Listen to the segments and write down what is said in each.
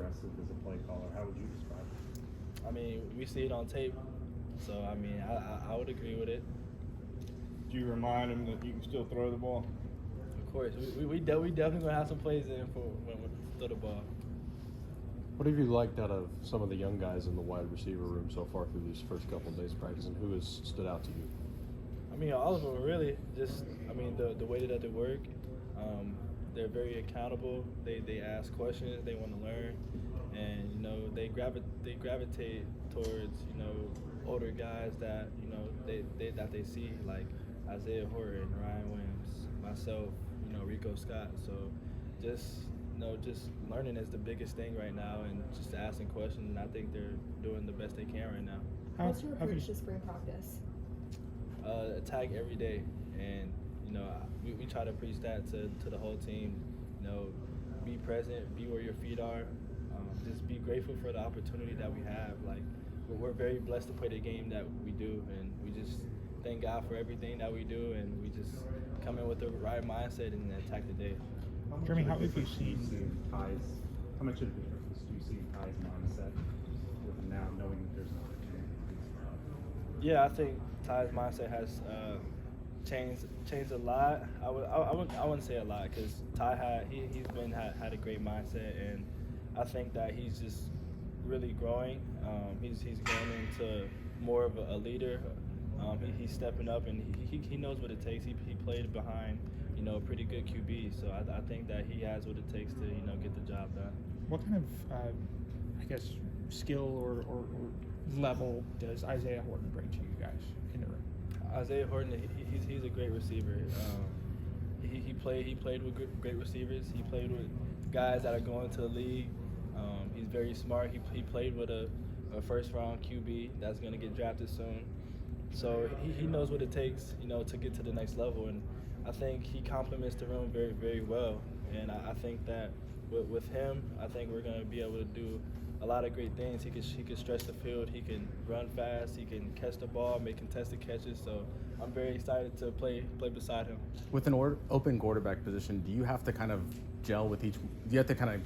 aggressive as a play caller. How would you describe it? I mean, we see it on tape, so I mean, I would agree with it. Do you remind him that you can still throw the ball? Of course, we definitely gonna have some plays in for when we throw the ball. What have you liked out of some of the young guys in the wide receiver room so far through these first couple of days of practice, and who has stood out to you? I mean, all of them really. Just, I mean, the way that they work. They're very accountable. They ask questions. They want to learn, and you know they gravitate towards older guys that they see, like Isaiah Horton, Ryan Williams, myself, Rico Scott. So just learning is the biggest thing right now, and just asking questions. And I think they're doing the best they can right now. What's your approach to spring practice? Attack every day, and we try to preach that to the whole team. Be present, be where your feet are. Just be grateful for the opportunity that we have. Like we're very blessed to play the game that we do, and we just thank God for everything that we do, and we just come in with the right mindset and attack the day. Germie, how have you seen Ty's? How much of a difference do you see in Ty's mindset with him now knowing that there's an opportunity? Yeah, I think Ty's mindset has changed a lot. I wouldn't say a lot, because Ty had a great mindset, and I think that he's just really growing. He's grown into more of a leader. He's stepping up, and he knows what it takes. He played behind a pretty good QB, so I think that he has what it takes to get the job done. what kind of, skill or level does Isaiah Horton bring to you guys in the room? Isaiah Horton, he's a great receiver. He played with great receivers. He played with guys that are going to the league. He's very smart. He played with a first round QB that's going to get drafted soon. So he knows what it takes, to get to the next level. And I think he complements the room very, very well. And I think that with him, I think we're going to be able to do a lot of great things. He can stretch the field. He can run fast. He can catch the ball, make contested catches. So I'm very excited to play beside him. With an open quarterback position, do you have to kind of gel with each? Do you have to kind of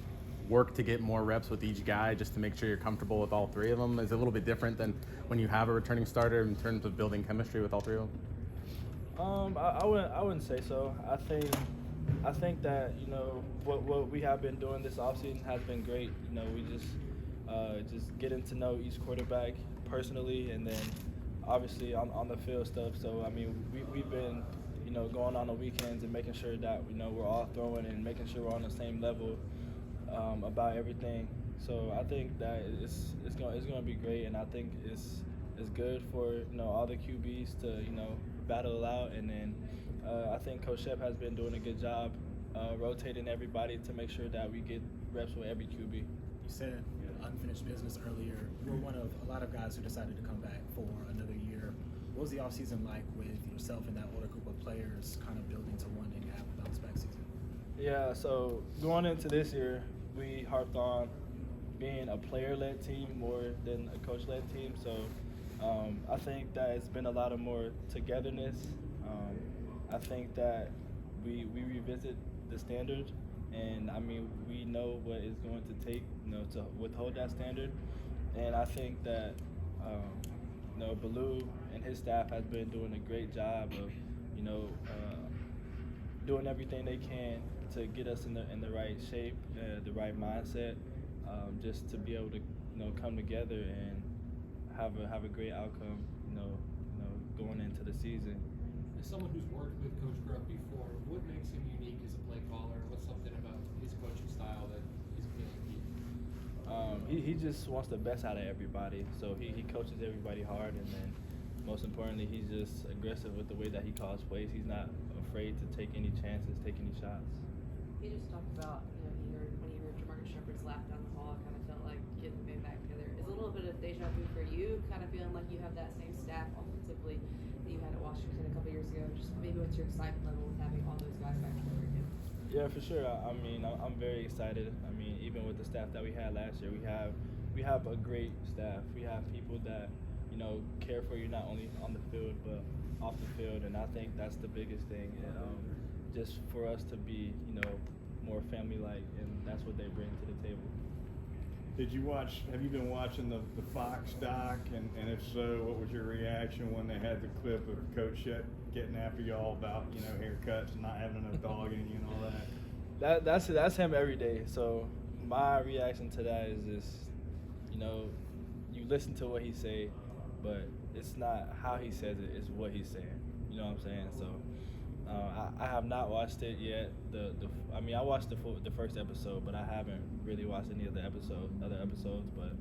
work to get more reps with each guy just to make sure you're comfortable with all three of them? Is it a little bit different than when you have a returning starter in terms of building chemistry with all three of them? I wouldn't say so. I think that what we have been doing this offseason has been great. We just getting to know each quarterback personally, and then obviously on the field stuff. So I mean, we've been going on the weekends and making sure that we're all throwing and making sure we're on the same level about everything. So I think that it's going to be great, and I think it's good for all the QBs to battle it out, and then I think Coach Shep has been doing a good job rotating everybody to make sure that we get reps with every QB. You said unfinished business earlier. You're one of a lot of guys who decided to come back for another year. What was the offseason like with yourself and that older group of players kind of building to one and have a bounce back season? Yeah, so going into this year, we harped on being a player-led team more than a coach-led team. So I think that it's been a lot of more togetherness. I think that we revisit the standard, and I mean we know what it's going to take, to withhold that standard. And I think that Baloo and his staff has been doing a great job of doing everything they can to get us in the right shape, the right mindset, just to be able to come together and have a great outcome, going into the season. As someone who's worked with Coach Grubb before, what makes him unique as a play caller? What's something about his coaching style that is appealing to you? He just wants the best out of everybody. So he coaches everybody hard, and then most importantly, he's just aggressive with the way that he calls plays. He's not afraid to take any chances, take any shots. He just talked about, when he heard Jamarcus Shepard's laugh down the hall, it kind of felt like getting the band back together. Is it a little bit of deja vu for you, kind of feeling like you have that same staff offensively that you had at Washington a couple years ago? Just maybe what's your excitement level with having all those guys back together again? Yeah, for sure. I mean, I'm very excited. I mean, even with the staff that we had last year, we have a great staff. We have people that care for you not only on the field but off the field, and I think that's the biggest thing. And just for us to be more family-like, and that's what they bring to the table. Did you watch? Have you been watching the Fox doc? And if so, what was your reaction when they had the clip of Coach Shet getting after y'all about haircuts and not having enough dog in you and all that? That's him every day. So my reaction to that is just, you listen to what he say, but it's not how he says it, it's what he's saying. You know what I'm saying? So I have not watched it yet. I watched the first episode, but I haven't really watched any of the other episodes. But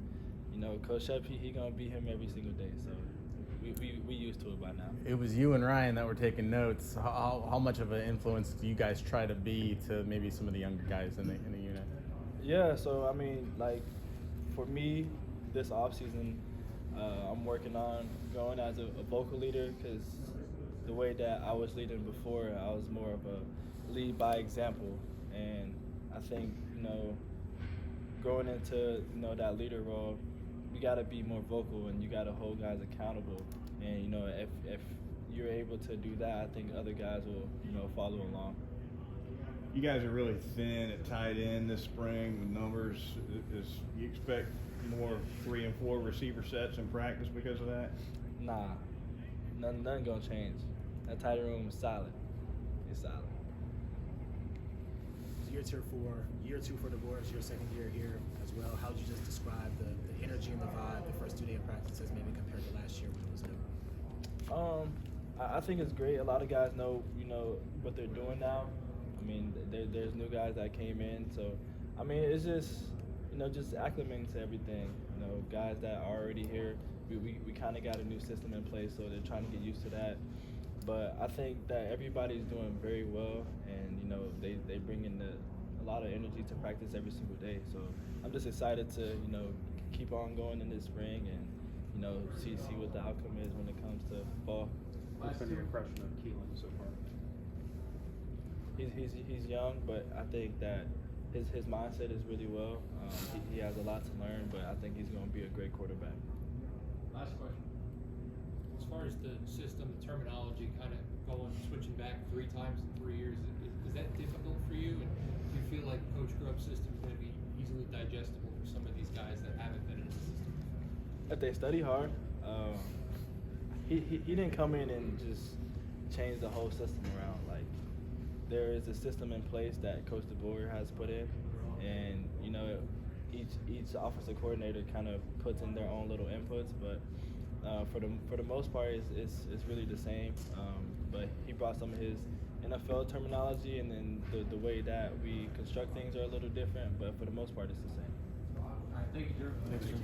Coach Shep, he gonna be him every single day. So we used to it by now. It was you and Ryan that were taking notes. How much of an influence do you guys try to be to maybe some of the younger guys in the unit? Yeah. So for me, this offseason, I'm working on going as a vocal leader, because the way that I was leading before, I was more of a lead by example. And I think, going into, that leader role, you got to be more vocal and you got to hold guys accountable. And, if you're able to do that, I think other guys will, follow along. You guys are really thin at tight end this spring with numbers. Is you expect more 3 and 4 receiver sets in practice because of that? Nah, nothing gonna change. That tight end room is solid. It's solid. Year 2 for the boys, your second year here as well. How would you just describe the energy and the vibe the first 2 days of practices maybe compared to last year when it was new? I think it's great. A lot of guys know, what they're doing now. There's new guys that came in, so it's just, just acclimating to everything. Guys that are already here, we kind of got a new system in place, so they're trying to get used to that. But I think that everybody's doing very well, and they bring in a lot of energy to practice every single day. So I'm just excited to keep on going in this spring and see what the outcome is when it comes to fall. What's been your impression of Keelan so far? He's young, but I think that his mindset is really well. He has a lot to learn, but I think he's going to be a great quarterback. Last question. As far as the system, the terminology, kind of switching back 3 times in 3 years, is that difficult for you? And do you feel like Coach Grubb's system is going to be easily digestible for some of these guys that haven't been in the system? If they study hard, he didn't come in and just change the whole system around. Like, there is a system in place that Coach DeBoer has put in, and each offensive coordinator kind of puts in their own little inputs, but for the most part, it's really the same. But he brought some of his NFL terminology, and then the way that we construct things are a little different. But for the most part, it's the same. All right, thank you, Drew. Thank you.